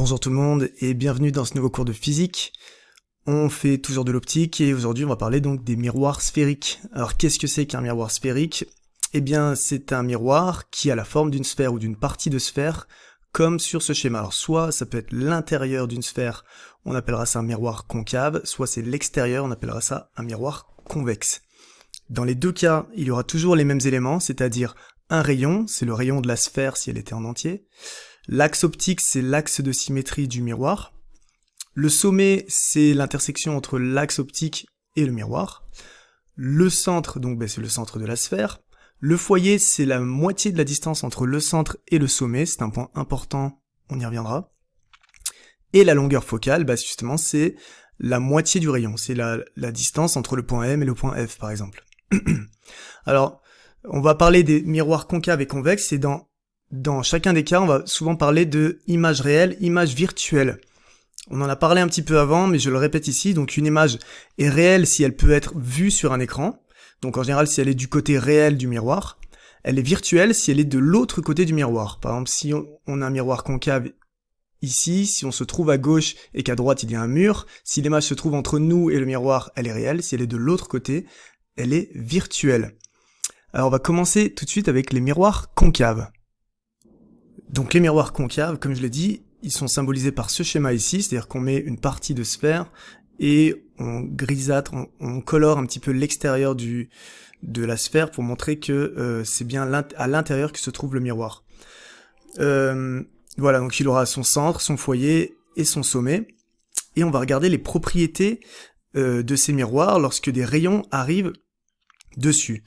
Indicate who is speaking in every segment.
Speaker 1: Bonjour tout le monde et bienvenue dans ce nouveau cours de physique. On fait toujours de l'optique et aujourd'hui on va parler donc des miroirs sphériques. Alors qu'est-ce que c'est qu'un miroir sphérique? Eh bien c'est un miroir qui a la forme d'une sphère ou d'une partie de sphère comme sur ce schéma. Alors soit ça peut être l'intérieur d'une sphère, on appellera ça un miroir concave, soit c'est l'extérieur, on appellera ça un miroir convexe. Dans les deux cas, il y aura toujours les mêmes éléments, c'est-à-dire un rayon, c'est le rayon de la sphère si elle était en entier. L'axe optique, c'est l'axe de symétrie du miroir. Le sommet, c'est l'intersection entre l'axe optique et le miroir. Le centre, donc c'est le centre de la sphère. Le foyer, c'est la moitié de la distance entre le centre et le sommet. C'est un point important, on y reviendra. Et la longueur focale, justement, c'est la moitié du rayon. C'est la distance entre le point M et le point F, par exemple. Alors, on va parler des miroirs concaves et convexes, et dans chacun des cas, on va souvent parler de image réelle, image virtuelle. On en a parlé un petit peu avant, mais je le répète ici. Donc une image est réelle si elle peut être vue sur un écran. Donc en général, si elle est du côté réel du miroir. Elle est virtuelle si elle est de l'autre côté du miroir. Par exemple, si on a un miroir concave ici, si on se trouve à gauche et qu'à droite il y a un mur, si l'image se trouve entre nous et le miroir, elle est réelle. Si elle est de l'autre côté, elle est virtuelle. Alors on va commencer tout de suite avec les miroirs concaves. Donc les miroirs concaves, comme je l'ai dit, ils sont symbolisés par ce schéma ici, c'est-à-dire qu'on met une partie de sphère et on grisâtre, on colore un petit peu l'extérieur de la sphère pour montrer que c'est bien à l'intérieur que se trouve le miroir. Voilà, donc il aura son centre, son foyer et son sommet. Et on va regarder les propriétés de ces miroirs lorsque des rayons arrivent dessus.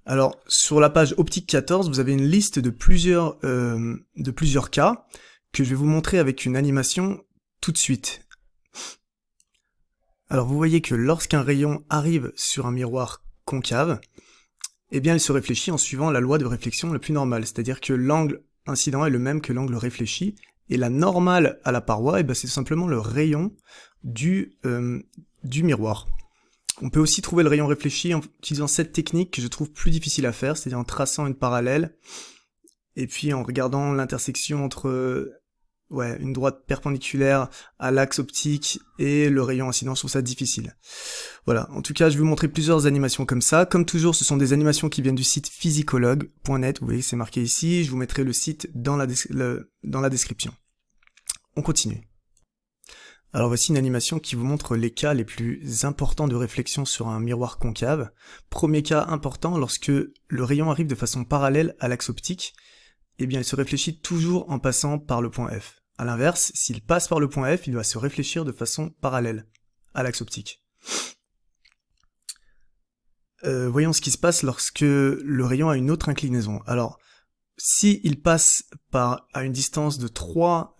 Speaker 1: Alors, sur la page optique 14, vous avez une liste de plusieurs cas que je vais vous montrer avec une animation tout de suite. Alors, vous voyez que lorsqu'un rayon arrive sur un miroir concave, eh bien, il se réfléchit en suivant la loi de réflexion la plus normale, c'est-à-dire que l'angle incident est le même que l'angle réfléchi, et la normale à la paroi, c'est simplement le rayon du miroir. On peut aussi trouver le rayon réfléchi en utilisant cette technique que je trouve plus difficile à faire, c'est-à-dire en traçant une parallèle, et puis en regardant l'intersection entre une droite perpendiculaire à l'axe optique et le rayon incident. Je trouve ça difficile. Voilà, en tout cas, je vais vous montrer plusieurs animations comme ça. Comme toujours, ce sont des animations qui viennent du site physicologue.net, vous voyez, c'est marqué ici, je vous mettrai le site dans la description. On continue. Alors voici une animation qui vous montre les cas les plus importants de réflexion sur un miroir concave. Premier cas important, lorsque le rayon arrive de façon parallèle à l'axe optique, eh bien il se réfléchit toujours en passant par le point F. A l'inverse, s'il passe par le point F, il va se réfléchir de façon parallèle à l'axe optique. Voyons ce qui se passe lorsque le rayon a une autre inclinaison. Alors, si il passe à une distance de 3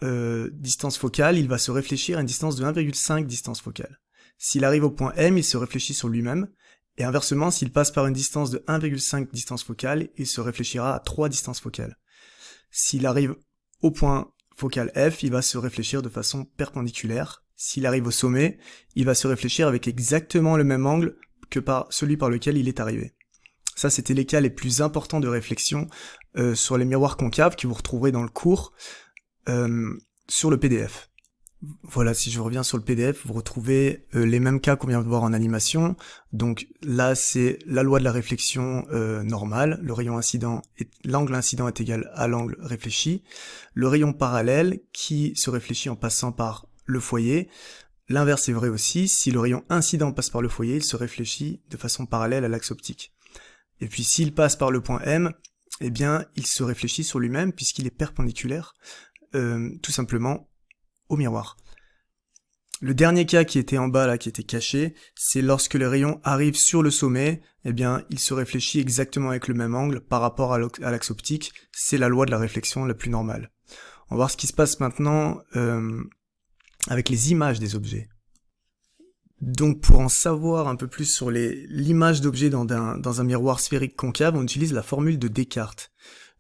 Speaker 1: distances focales, il va se réfléchir à une distance de 1,5 distance focale. S'il arrive au point M, il se réfléchit sur lui-même, et inversement, s'il passe par une distance de 1,5 distance focale, il se réfléchira à 3 distances focales. S'il arrive au point focal F, il va se réfléchir de façon perpendiculaire. S'il arrive au sommet, il va se réfléchir avec exactement le même angle que celui par lequel il est arrivé. Ça, c'était les cas les plus importants de réflexion sur les miroirs concaves que vous retrouverez dans le cours sur le PDF. Voilà, si je reviens sur le PDF, vous retrouvez les mêmes cas qu'on vient de voir en animation. Donc là, c'est la loi de la réflexion normale. Le rayon incident, l'angle incident est égal à l'angle réfléchi. Le rayon parallèle qui se réfléchit en passant par le foyer. L'inverse est vrai aussi. Si le rayon incident passe par le foyer, il se réfléchit de façon parallèle à l'axe optique. Et puis s'il passe par le point M, eh bien il se réfléchit sur lui-même puisqu'il est perpendiculaire tout simplement au miroir. Le dernier cas qui était en bas là, qui était caché, c'est lorsque le rayon arrive sur le sommet, eh bien il se réfléchit exactement avec le même angle par rapport à l'axe optique. C'est la loi de la réflexion la plus normale. On va voir ce qui se passe maintenant avec les images des objets. Donc pour en savoir un peu plus sur l'image d'objets dans un miroir sphérique concave, on utilise la formule de Descartes.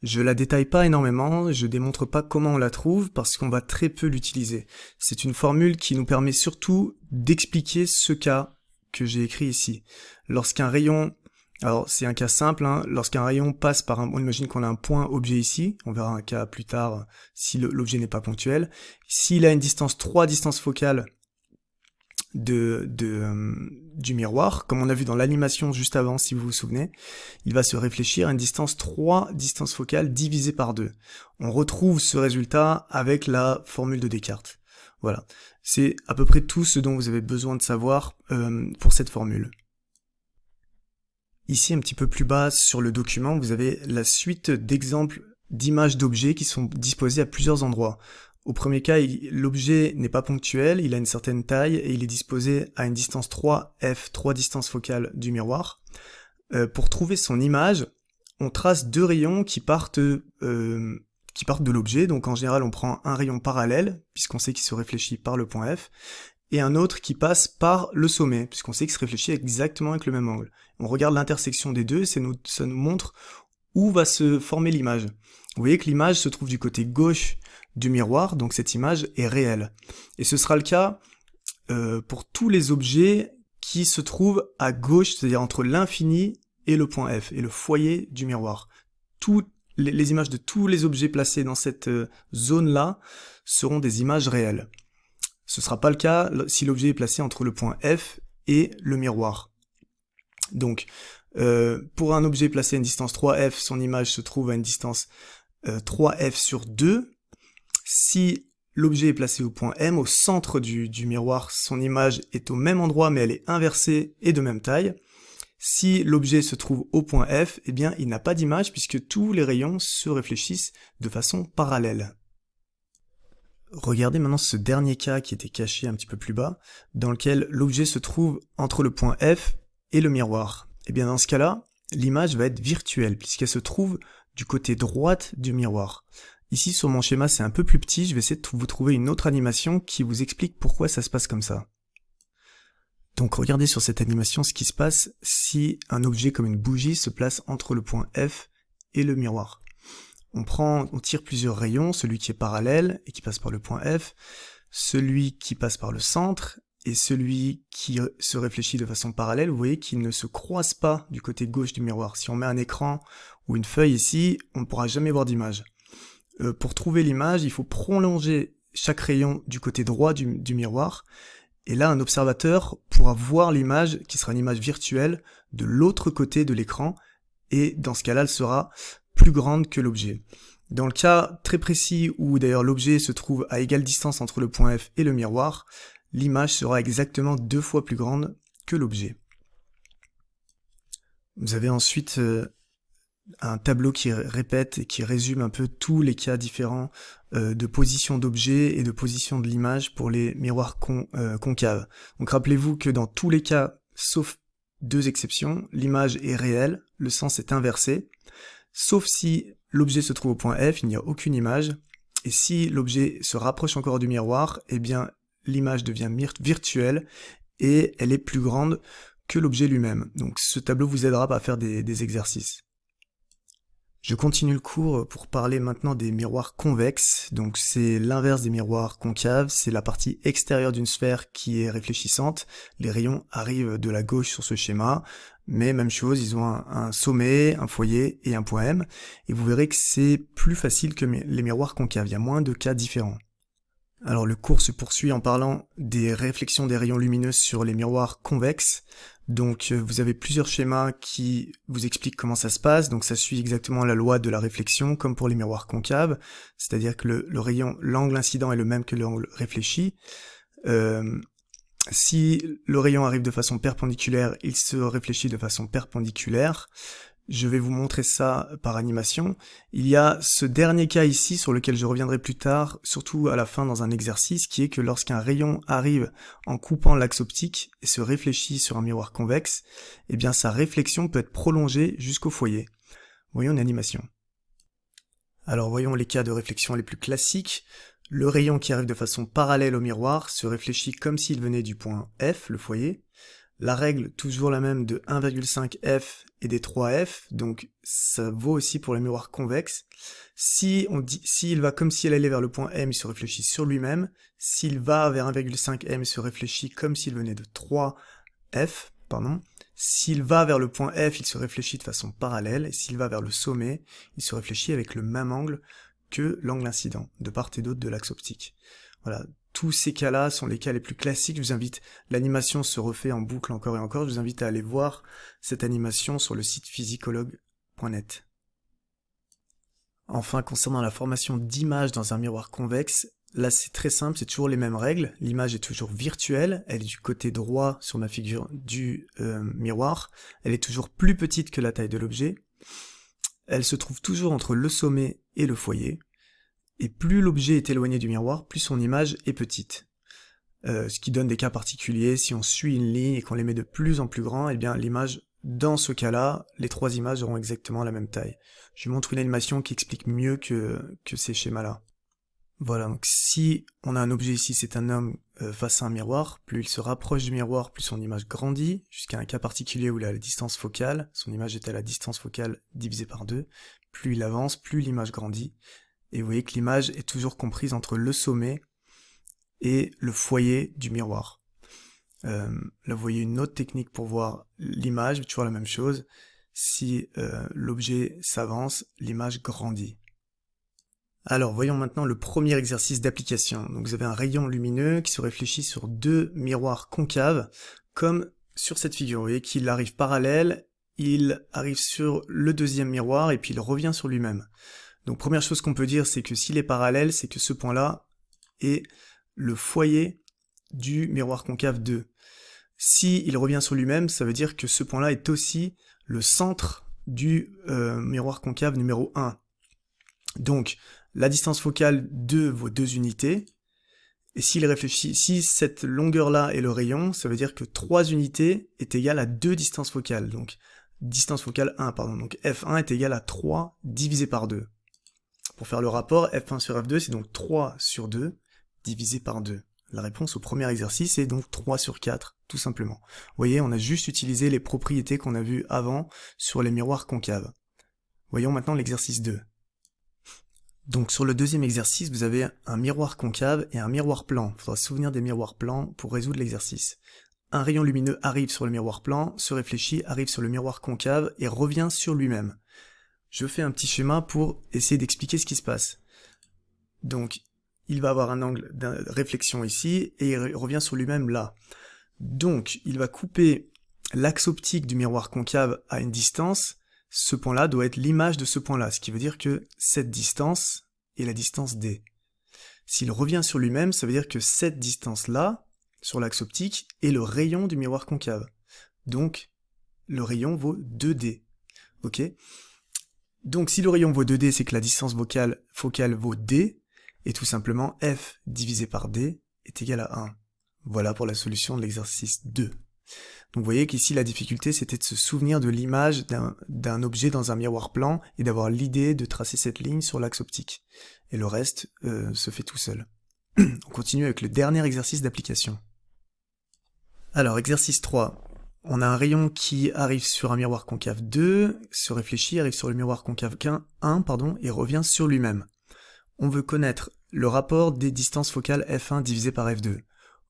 Speaker 1: Je la détaille pas énormément, je démontre pas comment on la trouve parce qu'on va très peu l'utiliser. C'est une formule qui nous permet surtout d'expliquer ce cas que j'ai écrit ici. Lorsqu'un rayon Alors c'est un cas simple, hein. Lorsqu'un rayon passe par on imagine qu'on a un point objet ici, on verra un cas plus tard si l'objet n'est pas ponctuel. S'il a une distance 3 distances focales du miroir, comme on a vu dans l'animation juste avant, si vous vous souvenez, il va se réfléchir à une distance 3 distances focales divisée par 2. On retrouve ce résultat avec la formule de Descartes. Voilà, c'est à peu près tout ce dont vous avez besoin de savoir pour cette formule. Ici, un petit peu plus bas sur le document, vous avez la suite d'exemples d'images d'objets qui sont disposés à plusieurs endroits. Au premier cas, l'objet n'est pas ponctuel, il a une certaine taille et il est disposé à une distance 3f, 3 distances focales du miroir. Pour trouver son image, on trace deux rayons qui partent de l'objet. Donc en général, on prend un rayon parallèle, puisqu'on sait qu'il se réfléchit par le point F, et un autre qui passe par le sommet, puisqu'on sait qu'il se réfléchit exactement avec le même angle. On regarde l'intersection des deux, ça nous montre où va se former l'image. Vous voyez que l'image se trouve du côté gauche du miroir, donc cette image est réelle. Et ce sera le cas pour tous les objets qui se trouvent à gauche, c'est-à-dire entre l'infini et le point F, et le foyer du miroir. Toutes les images de tous les objets placés dans cette zone-là seront des images réelles. Ce ne sera pas le cas si l'objet est placé entre le point F et le miroir. Donc, pour un objet placé à une distance 3f, son image se trouve à une distance 3f sur 2. Si l'objet est placé au point M, au centre du miroir, son image est au même endroit, mais elle est inversée et de même taille. Si l'objet se trouve au point F, eh bien, il n'a pas d'image puisque tous les rayons se réfléchissent de façon parallèle. Regardez maintenant ce dernier cas qui était caché un petit peu plus bas, dans lequel l'objet se trouve entre le point F et le miroir. Et bien dans ce cas-là, l'image va être virtuelle, puisqu'elle se trouve du côté droite du miroir. Ici sur mon schéma c'est un peu plus petit, je vais essayer de vous trouver une autre animation qui vous explique pourquoi ça se passe comme ça. Donc regardez sur cette animation ce qui se passe si un objet comme une bougie se place entre le point F et le miroir. On tire plusieurs rayons, celui qui est parallèle et qui passe par le point F, celui qui passe par le centre, et celui qui se réfléchit de façon parallèle, vous voyez qu'ils ne se croisent pas du côté gauche du miroir. Si on met un écran ou une feuille ici, on ne pourra jamais voir d'image. Pour trouver l'image, il faut prolonger chaque rayon du côté droit du miroir, et là un observateur pourra voir l'image, qui sera une image virtuelle, de l'autre côté de l'écran, et dans ce cas-là, elle sera plus grande que l'objet. Dans le cas très précis où d'ailleurs l'objet se trouve à égale distance entre le point F et le miroir, l'image sera exactement 2 fois plus grande que l'objet. Vous avez ensuite un tableau qui répète et qui résume un peu tous les cas différents de position d'objet et de position de l'image pour les miroirs concaves. Donc rappelez-vous que dans tous les cas, sauf deux exceptions, l'image est réelle, le sens est inversé, sauf si l'objet se trouve au point F, il n'y a aucune image, et si l'objet se rapproche encore du miroir, eh bien l'image devient virtuelle et elle est plus grande que l'objet lui-même. Donc ce tableau vous aidera à faire des exercices. Je continue le cours pour parler maintenant des miroirs convexes. Donc c'est l'inverse des miroirs concaves, c'est la partie extérieure d'une sphère qui est réfléchissante. Les rayons arrivent de la gauche sur ce schéma, mais même chose, ils ont un sommet, un foyer et un point M. Et vous verrez que c'est plus facile que les miroirs concaves, il y a moins de cas différents. Alors le cours se poursuit en parlant des réflexions des rayons lumineux sur les miroirs convexes. Donc vous avez plusieurs schémas qui vous expliquent comment ça se passe. Donc ça suit exactement la loi de la réflexion comme pour les miroirs concaves, c'est-à-dire que le rayon, l'angle incident est le même que l'angle réfléchi. Si le rayon arrive de façon perpendiculaire, il se réfléchit de façon perpendiculaire. Je vais vous montrer ça par animation. Il y a ce dernier cas ici sur lequel je reviendrai plus tard, surtout à la fin dans un exercice, qui est que lorsqu'un rayon arrive en coupant l'axe optique et se réfléchit sur un miroir convexe, eh bien sa réflexion peut être prolongée jusqu'au foyer. Voyons une animation. Alors voyons les cas de réflexion les plus classiques. Le rayon qui arrive de façon parallèle au miroir se réfléchit comme s'il venait du point F, le foyer. La règle, toujours la même de 1,5 f et des 3 f, donc ça vaut aussi pour les miroirs convexes. S'il va comme s'il allait vers le point M, il se réfléchit sur lui-même. S'il va vers 1,5 m, il se réfléchit comme s'il venait de 3 f, pardon. S'il va vers le point F, il se réfléchit de façon parallèle, et s'il va vers le sommet, il se réfléchit avec le même angle que l'angle incident, de part et d'autre de l'axe optique. Voilà, tous ces cas-là sont les cas les plus classiques. Je vous invite, l'animation se refait en boucle encore et encore, je vous invite à aller voir cette animation sur le site physicologue.net. Enfin, concernant la formation d'images dans un miroir convexe, là c'est très simple, c'est toujours les mêmes règles. L'image est toujours virtuelle, elle est du côté droit sur ma figure du miroir, elle est toujours plus petite que la taille de l'objet, elle se trouve toujours entre le sommet et le foyer, et plus l'objet est éloigné du miroir, plus son image est petite. Ce qui donne des cas particuliers, si on suit une ligne et qu'on les met de plus en plus grand, eh bien l'image, dans ce cas-là, les trois images auront exactement la même taille. Je vous montre une animation qui explique mieux que ces schémas-là. Voilà, donc si on a un objet ici, c'est un homme face à un miroir, plus il se rapproche du miroir, plus son image grandit, jusqu'à un cas particulier où il a la distance focale, son image est à la distance focale divisée par 2, plus il avance, plus l'image grandit, et vous voyez que l'image est toujours comprise entre le sommet et le foyer du miroir. Là vous voyez une autre technique pour voir l'image, toujours la même chose, si l'objet s'avance, l'image grandit. Alors voyons maintenant le premier exercice d'application. Donc vous avez un rayon lumineux qui se réfléchit sur deux miroirs concaves, comme sur cette figure. Vous voyez qu'il arrive parallèle, il arrive sur le deuxième miroir et puis il revient sur lui-même. Donc première chose qu'on peut dire, c'est que s'il est parallèle, c'est que ce point-là est le foyer du miroir concave 2. S'il revient sur lui-même, ça veut dire que ce point-là est aussi le centre du miroir concave numéro 1. Donc, la distance focale 2 vaut 2 unités, et s'il réfléchit, si cette longueur-là est le rayon, ça veut dire que 3 unités est égal à 2 distances focales, donc distance focale 1, pardon, donc F1 est égal à 3 divisé par 2. Pour faire le rapport, F1 sur F2, c'est donc 3 sur 2 divisé par 2. La réponse au premier exercice est donc 3 sur 4, tout simplement. Vous voyez, on a juste utilisé les propriétés qu'on a vues avant sur les miroirs concaves. Voyons maintenant l'exercice 2. Donc sur le deuxième exercice, vous avez un miroir concave et un miroir plan. Il faudra se souvenir des miroirs plans pour résoudre l'exercice. Un rayon lumineux arrive sur le miroir plan, se réfléchit, arrive sur le miroir concave et revient sur lui-même. Je fais un petit schéma pour essayer d'expliquer ce qui se passe. Donc, il va avoir un angle de réflexion ici et il revient sur lui-même là. Donc, il va couper l'axe optique du miroir concave à une distance. Ce point-là doit être l'image de ce point-là, ce qui veut dire que cette distance est la distance D. S'il revient sur lui-même, ça veut dire que cette distance-là, sur l'axe optique, est le rayon du miroir concave. Donc, le rayon vaut 2D. Ok ? Donc, si le rayon vaut 2D, c'est que la distance focale vaut D, et tout simplement, F divisé par D est égal à 1. Voilà pour la solution de l'exercice 2. Donc vous voyez qu'ici la difficulté c'était de se souvenir de l'image d'un objet dans un miroir plan et d'avoir l'idée de tracer cette ligne sur l'axe optique. Et le reste se fait tout seul. On continue avec le dernier exercice d'application. Alors exercice 3. On a un rayon qui arrive sur un miroir concave 2, se réfléchit, arrive sur le miroir concave 1 et revient sur lui-même. On veut connaître le rapport des distances focales F1 divisé par F2.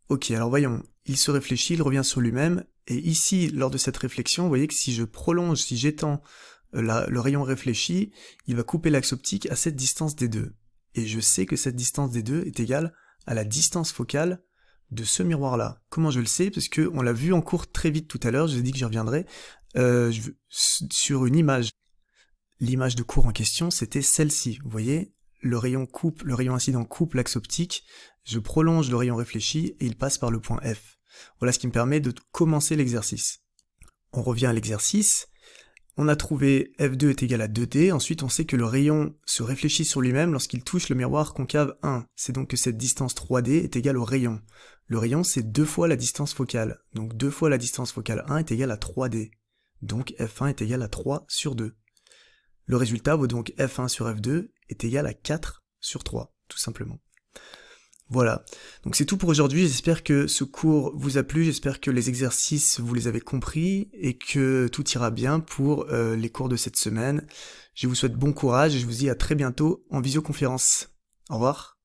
Speaker 1: Ok, alors voyons, il se réfléchit, il revient sur lui-même, et ici, lors de cette réflexion, vous voyez que si je prolonge, si j'étends le rayon réfléchi, il va couper l'axe optique à cette distance D2. Et je sais que cette distance D2 est égale à la distance focale de ce miroir-là. Comment je le sais? Parce que on l'a vu en cours très vite tout à l'heure, je vous ai dit que j'y reviendrai, sur une image. L'image de cours en question, c'était celle-ci, vous voyez? Le rayon incident coupe l'axe optique, je prolonge le rayon réfléchi et il passe par le point F. Voilà ce qui me permet de commencer l'exercice. On revient à l'exercice, on a trouvé F2 est égal à 2D, ensuite on sait que le rayon se réfléchit sur lui-même lorsqu'il touche le miroir concave 1. C'est donc que cette distance 3D est égale au rayon. Le rayon c'est 2 fois la distance focale, donc 2 fois la distance focale 1 est égale à 3D. Donc F1 est égal à 3 sur 2. Le résultat vaut donc F1 sur F2 est égal à 4 sur 3, tout simplement. Voilà, donc c'est tout pour aujourd'hui, j'espère que ce cours vous a plu, j'espère que les exercices vous les avez compris et que tout ira bien pour les cours de cette semaine. Je vous souhaite bon courage et je vous dis à très bientôt en visioconférence. Au revoir.